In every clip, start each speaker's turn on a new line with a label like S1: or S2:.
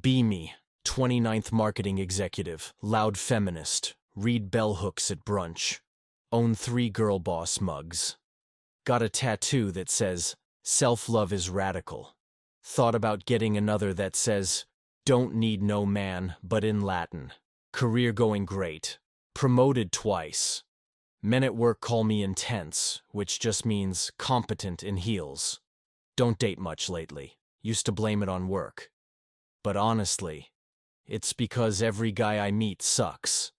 S1: Be me, 29th marketing executive, loud feminist, read bell hooks at brunch, own 3 girl boss mugs. Got a tattoo that says, self-love is radical. Thought about getting another that says, don't need no man, but in Latin. Career going great. Promoted twice. Men at work call me intense, which just means competent in heels. Don't date much lately. Used to blame it on work. But honestly, it's because every guy I meet sucks.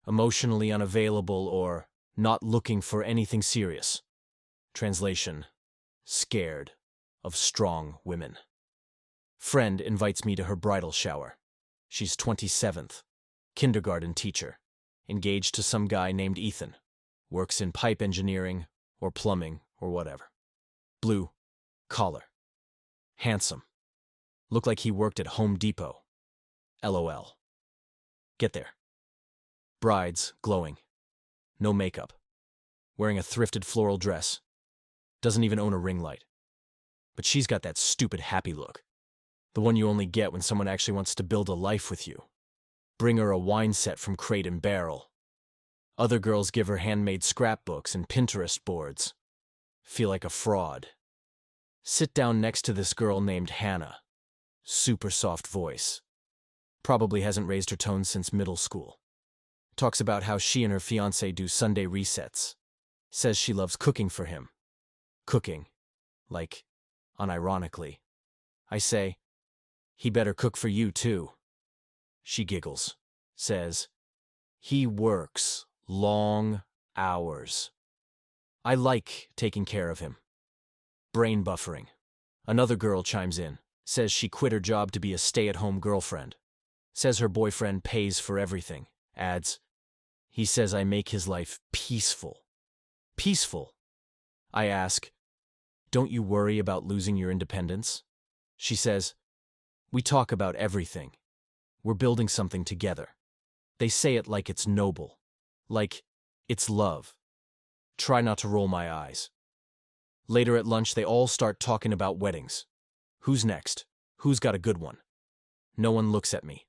S1: Emotionally unavailable or not looking for anything serious. Translation: scared of strong women. Friend invites me to her bridal shower. She's 27th, kindergarten teacher, engaged to some guy named Ethan. Works in pipe engineering or plumbing or whatever. Blue collar. Handsome. Looked like he worked at Home Depot. LOL. Get there. Bride's glowing. No makeup. Wearing a thrifted floral dress. Doesn't even own a ring light. But she's got that stupid happy look. The one you only get when someone actually wants to build a life with you. Bring her a wine set from Crate and Barrel. Other girls give her handmade scrapbooks and Pinterest boards. Feel like a fraud. Sit down next to this girl named Hannah. Super soft voice. Probably hasn't raised her tone since middle school. Talks about how she and her fiancé do Sunday resets. Says she loves cooking for him. Cooking. Like, unironically. I say, he better cook for you too. She giggles. Says, he works long hours. I like taking care of him. Brain buffering. Another girl chimes in. Says she quit her job to be a stay-at-home girlfriend. Says her boyfriend pays for everything. Adds, he says I make his life peaceful. Peaceful? I ask, don't you worry about losing your independence? She says, we talk about everything. We're building something together. They say it like it's noble. Like it's love. Try not to roll my eyes. Later at lunch, they all start talking about weddings. Who's next? Who's got a good one? No one looks at me.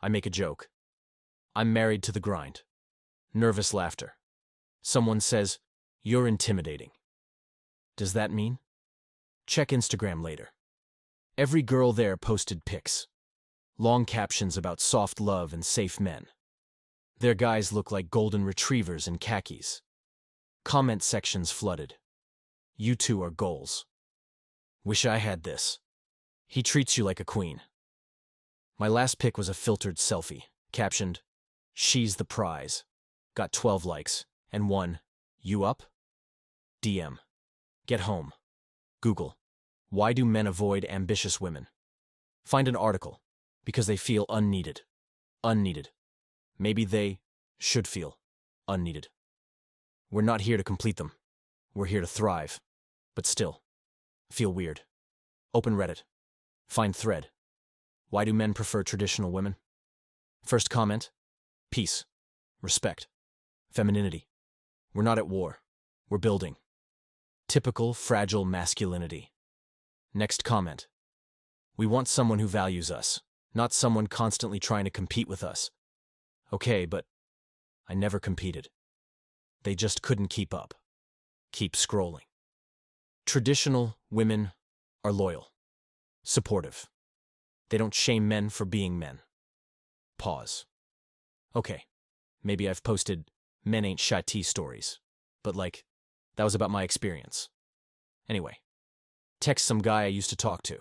S1: I make a joke. I'm married to the grind. Nervous laughter. Someone says, you're intimidating. Does that mean? Check Instagram later. Every girl there posted pics. Long captions about soft love and safe men. Their guys look like golden retrievers in khakis. Comment sections flooded. You two are goals. Wish I had this. He treats you like a queen. My last pic was a filtered selfie, captioned, she's the prize. Got 12 likes, and one, you up? DM. Get home. Google. Why do men avoid ambitious women? Find an article. Because they feel unneeded. Unneeded. Maybe they should feel unneeded. We're not here to complete them. We're here to thrive. But still, feel weird. Open Reddit. Find thread. Why do men prefer traditional women? First comment. Peace. Respect. Femininity. We're not at war. We're building. Typical fragile masculinity. Next comment. We want someone who values us, not someone constantly trying to compete with us. Okay, but I never competed. They just couldn't keep up. Keep scrolling. Traditional women are loyal. Supportive. They don't shame men for being men. Pause. Okay, maybe I've posted men ain't shitty stories, but that was about my experience. Anyway, text some guy I used to talk to.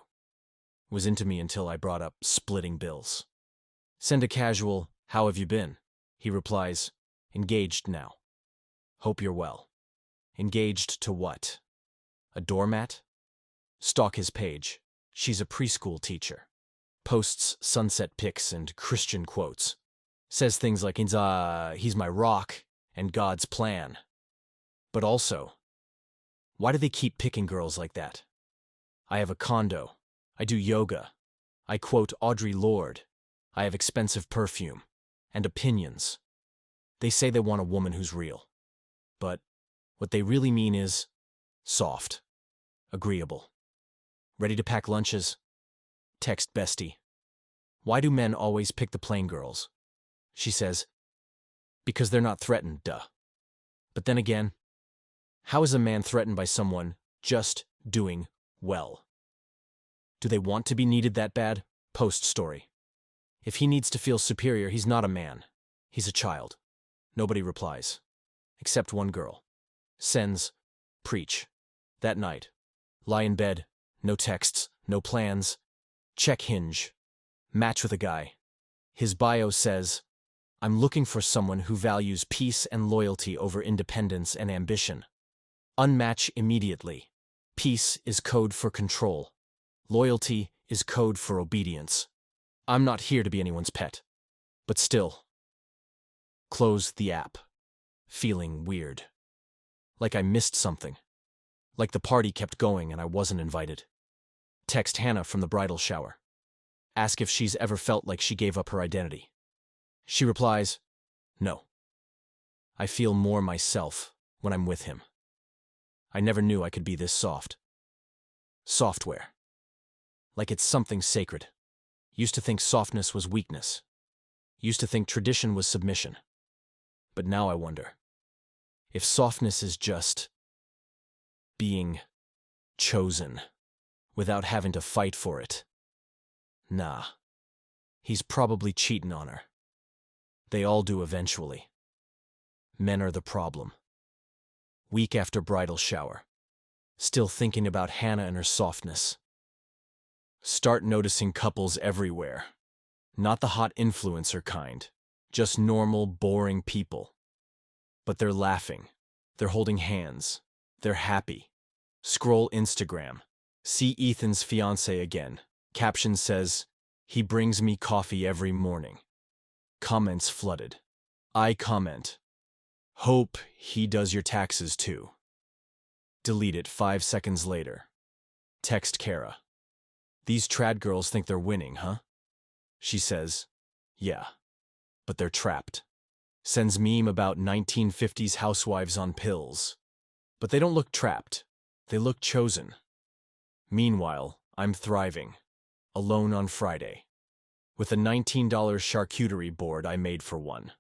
S1: Was into me until I brought up splitting bills. Send a casual, how have you been? He replies, engaged now. Hope you're well. Engaged to what? A doormat? Stalk his page. She's a preschool teacher. Posts sunset pics and Christian quotes. Says things like, he's my rock and God's plan. But also, why do they keep picking girls like that? I have a condo. I do yoga. I quote Audre Lorde. I have expensive perfume. And opinions. They say they want a woman who's real. But what they really mean is soft. Agreeable. Ready to pack lunches? Text bestie. Why do men always pick the plain girls? She says, because they're not threatened, duh. But then again, how is a man threatened by someone just doing well? Do they want to be needed that bad? Post story. If he needs to feel superior, he's not a man. He's a child. Nobody replies. Except one girl. Sends, preach. That night. Lie in bed. No texts. No plans. Check Hinge. Match with a guy. His bio says, I'm looking for someone who values peace and loyalty over independence and ambition. Unmatch immediately. Peace is code for control. Loyalty is code for obedience. I'm not here to be anyone's pet. But still. Close the app. Feeling weird. Like I missed something. Like the party kept going and I wasn't invited. Text Hannah from the bridal shower. Ask if she's ever felt like she gave up her identity. She replies, no. I feel more myself when I'm with him. I never knew I could be this soft. Software. Like it's something sacred. Used to think softness was weakness. Used to think tradition was submission. But now I wonder if softness is just being chosen without having to fight for it. Nah. He's probably cheating on her. They all do eventually. Men are the problem. Week after bridal shower. Still thinking about Hannah and her softness. Start noticing couples everywhere. Not the hot influencer kind. Just normal, boring people. But they're laughing. They're holding hands. They're happy. Scroll Instagram. See Ethan's fiancée again. Caption says, he brings me coffee every morning. Comments flooded. I comment. Hope he does your taxes too. Delete it 5 seconds later. Text Kara. These trad girls think they're winning, huh? She says, yeah, but they're trapped. Sends meme about 1950s housewives on pills. But they don't look trapped. They look chosen. Meanwhile, I'm thriving. Alone on Friday. With a $19 charcuterie board I made for one.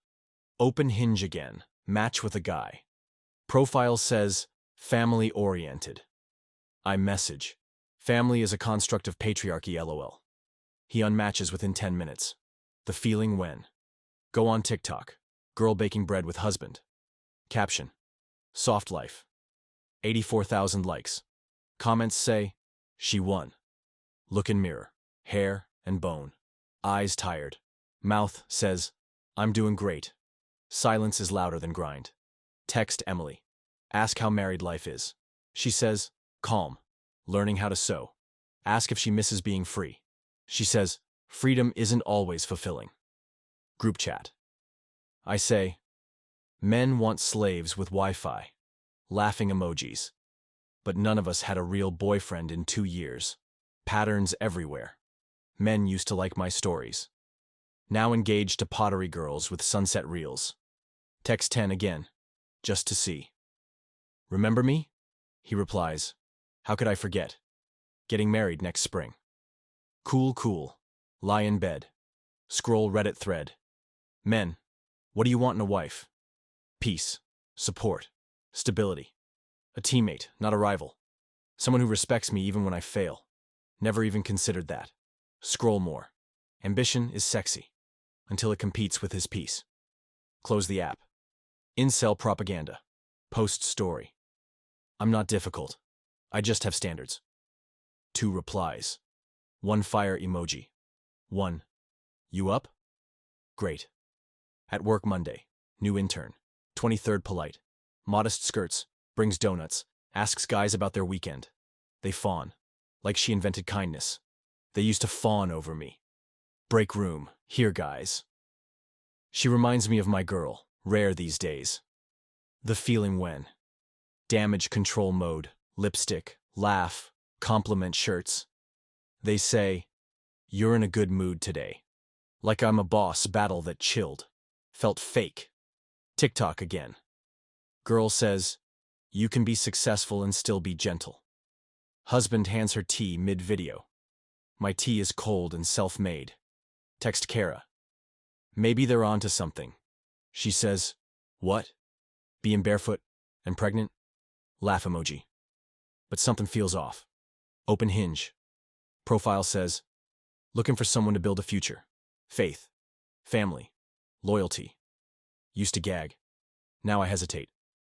S1: Open Hinge again. Match with a guy. Profile says, family-oriented. I message. Family is a construct of patriarchy, lol. He unmatches within 10 minutes. The feeling when. Go on TikTok. Girl baking bread with husband. Caption. Soft life. 84,000 likes. Comments say, she won. Look in mirror. Hair and bone. Eyes tired. Mouth says, I'm doing great. Silence is louder than grind. Text Emily. Ask how married life is. She says, calm. Learning how to sew. Ask if she misses being free. She says, freedom isn't always fulfilling. Group chat. I say, men want slaves with Wi-Fi. Laughing emojis. But none of us had a real boyfriend in 2 years. Patterns everywhere. Men used to like my stories. Now engaged to pottery girls with sunset reels. Text 10 again, just to see. Remember me? He replies, how could I forget? Getting married next spring. Cool. Lie in bed. Scroll Reddit thread. Men, what do you want in a wife? Peace, support, stability. A teammate, not a rival. Someone who respects me even when I fail. Never even considered that. Scroll more. Ambition is sexy. Until it competes with his peace. Close the app. Incel propaganda. Post story. I'm not difficult. I just have standards. 2 replies. 1 fire emoji. 1. You up? Great. At work Monday. New intern. 23rd polite. Modest skirts. Brings donuts. Asks guys about their weekend. They fawn. Like she invented kindness. They used to fawn over me. Break room. Here, guys. She reminds me of my girl. Rare these days. The feeling when. Damage control mode. Lipstick. Laugh. Compliment shirts. They say, you're in a good mood today. Like I'm a boss battle that chilled. Felt fake. TikTok again. Girl says, you can be successful and still be gentle. Husband hands her tea mid-video. My tea is cold and self-made. Text Kara. Maybe they're on to something. She says, what? Being barefoot and pregnant? Laugh emoji. But something feels off. Open Hinge. Profile says, looking for someone to build a future. Faith. Family. Loyalty. Used to gag. Now I hesitate.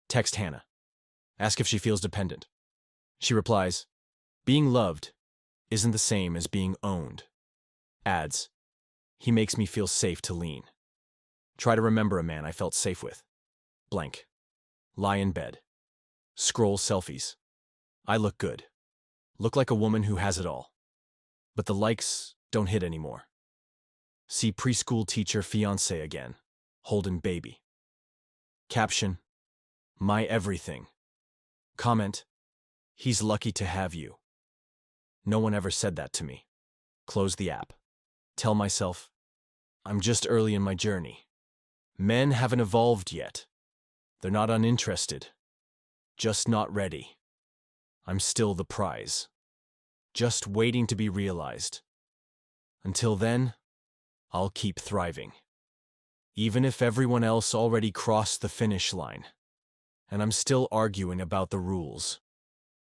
S1: Text Hannah. Ask if she feels dependent. She replies, being loved isn't the same as being owned. Adds, he makes me feel safe to lean. Try to remember a man I felt safe with. Blank. Lie in bed. Scroll selfies. I look good. Look like a woman who has it all. But the likes don't hit anymore. See preschool teacher fiancé again, holding baby. Caption, my everything. Comment, he's lucky to have you. No one ever said that to me. Close the app. Tell myself, I'm just early in my journey. Men haven't evolved yet. They're not uninterested. Just not ready. I'm still the prize. Just waiting to be realized. Until then, I'll keep thriving. Even if everyone else already crossed the finish line, and I'm still arguing about the rules.